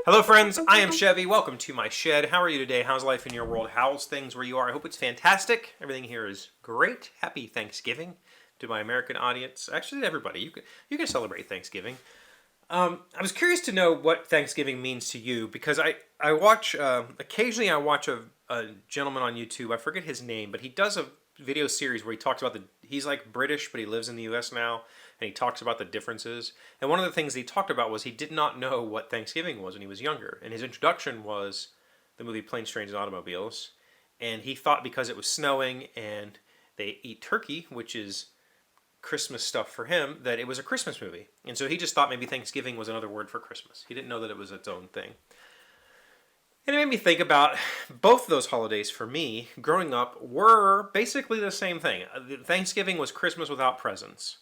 Hello friends, I am Chevy. Welcome to my shed. How are you today? How's life in your world? How's things where you are? I hope it's fantastic. Everything here is great. Happy Thanksgiving to my American audience. Actually, to everybody. You can celebrate Thanksgiving. I was curious to know what Thanksgiving means to you because I watch, occasionally I watch a gentleman on YouTube. I forget his name, but he does a video series where he talks about he's like British, but he lives in the US now, and he talks about the differences. And one of the things he talked about was he did not know what Thanksgiving was when he was younger. And his introduction was the movie Planes, Trains, and Automobiles. And he thought because it was snowing and they eat turkey, which is Christmas stuff for him, that it was a Christmas movie. And so he just thought maybe Thanksgiving was another word for Christmas. He didn't know that it was its own thing. And it made me think about both of those holidays for me, growing up, were basically the same thing. Thanksgiving was Christmas without presents.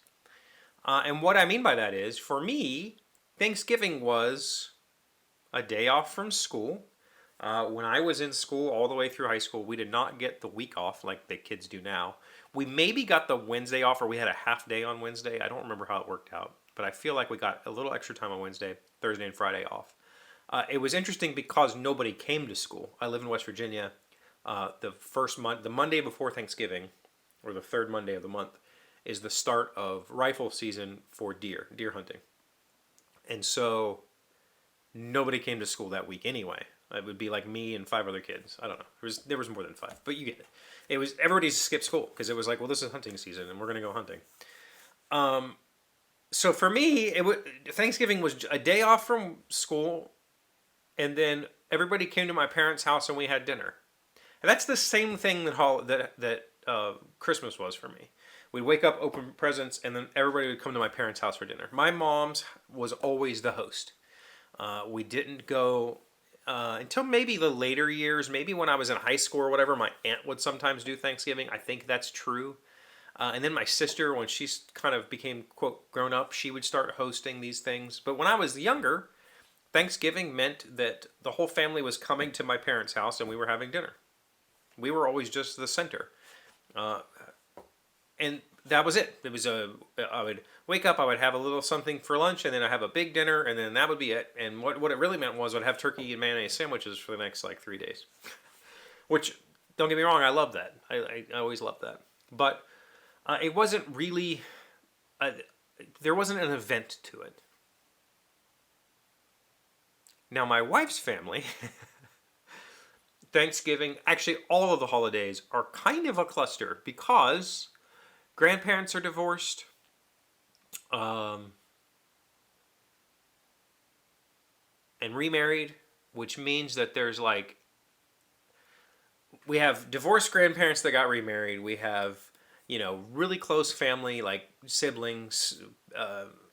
And what I mean by that is, for me, Thanksgiving was a day off from school. When I was in school all the way through high school, we did not get the week off like the kids do now. We maybe got the Wednesday off, or we had a half day on Wednesday. I don't remember how it worked out, but I feel like we got a little extra time on Wednesday, Thursday, and Friday off. It was interesting because nobody came to school. I live in West Virginia. The Monday before Thanksgiving, or the third Monday of the month, is the start of rifle season for deer hunting. And so nobody came to school that week anyway. It would be like me and 5 other kids. I don't know. There was more than 5, but you get it. It was everybody skipped school because it was like, well, this is hunting season and we're going to go hunting. So for me, Thanksgiving was a day off from school, and then everybody came to my parents' house and we had dinner. And that's the same thing that Christmas was for me. We'd wake up, open presents, and then everybody would come to my parents' house for dinner. My mom's was always the host. We didn't go until maybe the later years. Maybe when I was in high school or whatever, my aunt would sometimes do Thanksgiving. I think that's true. And then my sister, when she kind of became, quote, grown up, she would start hosting these things. But when I was younger, Thanksgiving meant that the whole family was coming to my parents' house and we were having dinner. We were always just the center. And that was it. I would wake up, I would have a little something for lunch, and then I'd have a big dinner, and then that would be it. And what it really meant was I'd have turkey and mayonnaise sandwiches for the next, 3 days. Which, don't get me wrong, I love that. I always loved that. But it wasn't really, there wasn't an event to it. Now, my wife's family, Thanksgiving, actually all of the holidays are kind of a cluster because grandparents are divorced. And remarried, which means that there's we have divorced grandparents that got remarried. We have, really close family, like siblings,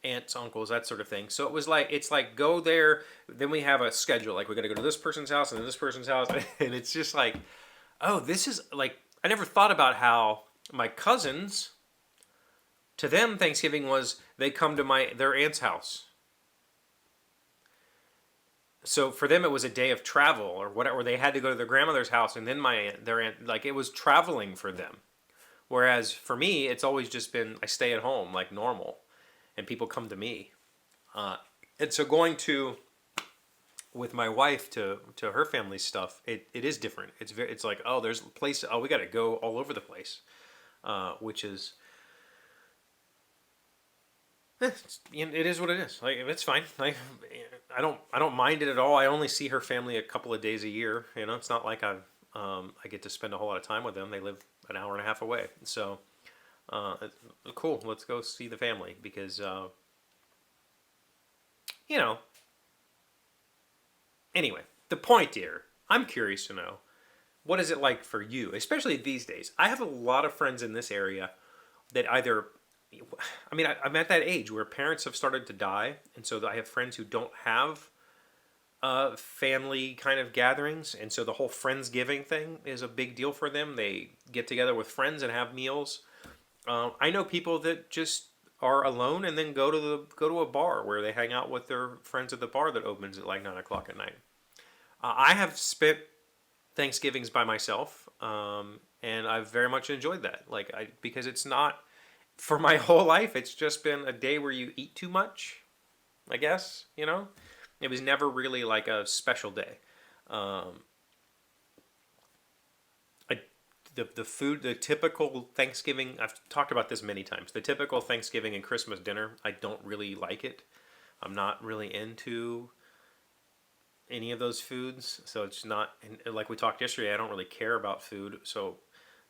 aunts, uncles, that sort of thing. So it's like go there, then we have a schedule. Like we got to go to this person's house and then this person's house. And it's just like, oh, this is I never thought about how my cousins, to them, Thanksgiving was they come to their aunt's house. So for them, it was a day of travel or whatever. They had to go to their grandmother's house and then their aunt, it was traveling for them. Whereas for me, it's always just been I stay at home like normal, and people come to me. And so going with my wife to her family's stuff, it is different. It's like, oh, there's a place. Oh, we got to go all over the place, which is. It is what it is. It's fine. I don't mind it at all. I only see her family a couple of days a year. It's not like I get to spend a whole lot of time with them. They live an hour and a half away. So, cool. Let's go see the family because, Anyway, the point here, I'm curious to know, what is it like for you, especially these days? I have a lot of friends in this area that I'm at that age where parents have started to die, and so I have friends who don't have family kind of gatherings, and so the whole Friendsgiving thing is a big deal for them. They get together with friends and have meals. I know people that just are alone and then go to a bar where they hang out with their friends at the bar that opens at 9 o'clock at night. I have spent Thanksgivings by myself, and I've very much enjoyed that. Because it's not. For my whole life, it's just been a day where you eat too much, I guess, It was never really like a special day. Um, the food, the typical Thanksgiving, I've talked about this many times. The typical Thanksgiving and Christmas dinner, I don't really like it. I'm not really into any of those foods, so it's not, and like we talked yesterday, I don't really care about food. So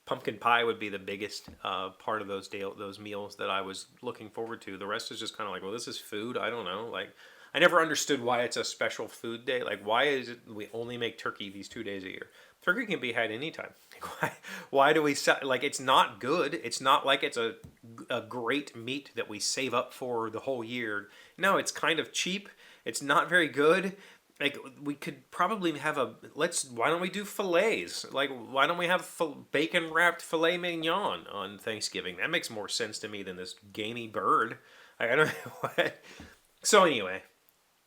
pumpkin pie would be the biggest part of those meals that I was looking forward to. The rest is just kind of like, well, this is food. I don't know. Like, I never understood why it's a special food day. Like, why is it we only make turkey these 2 days a year? Turkey can be had anytime. Like, why do we like? It's not good. It's not like it's a great meat that we save up for the whole year. No, it's kind of cheap. It's not very good. Like, we could probably have why don't we do fillets? Like, why don't we have bacon wrapped filet mignon on Thanksgiving? That makes more sense to me than this gamey bird. Like, I don't know what. So anyway,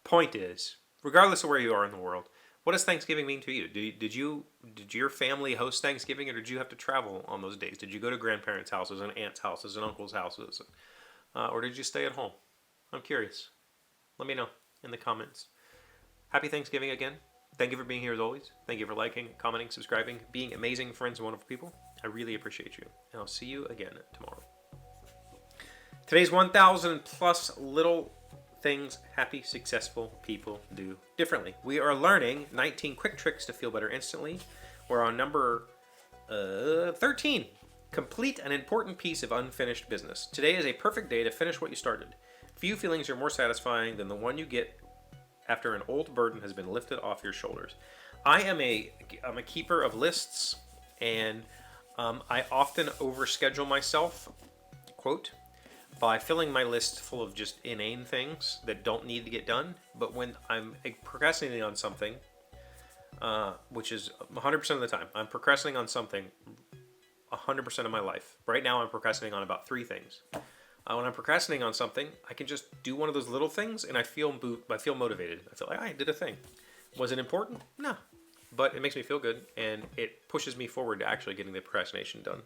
point is, regardless of where you are in the world, what does Thanksgiving mean to you? Did your family host Thanksgiving, or did you have to travel on those days? Did you go to grandparents' houses and aunts' houses and uncles' houses, or did you stay at home? I'm curious. Let me know in the comments. Happy Thanksgiving again. Thank you for being here as always. Thank you for liking, commenting, subscribing, being amazing friends and wonderful people. I really appreciate you. And I'll see you again tomorrow. Today's 1,000 plus little things happy, successful people do differently. We are learning 19 quick tricks to feel better instantly. We're on number 13. Complete an important piece of unfinished business. Today is a perfect day to finish what you started. Few feelings are more satisfying than the one you get after an old burden has been lifted off your shoulders. I'm a keeper of lists, and I often overschedule myself, quote, by filling my list full of just inane things that don't need to get done. But when I'm procrastinating on something, which is 100% of the time, I'm procrastinating on something 100% of my life. Right now I'm procrastinating on about 3 things. When I'm procrastinating on something, I can just do one of those little things, and I feel motivated. I feel like I did a thing. Was it important? No. But it makes me feel good, and it pushes me forward to actually getting the procrastination done.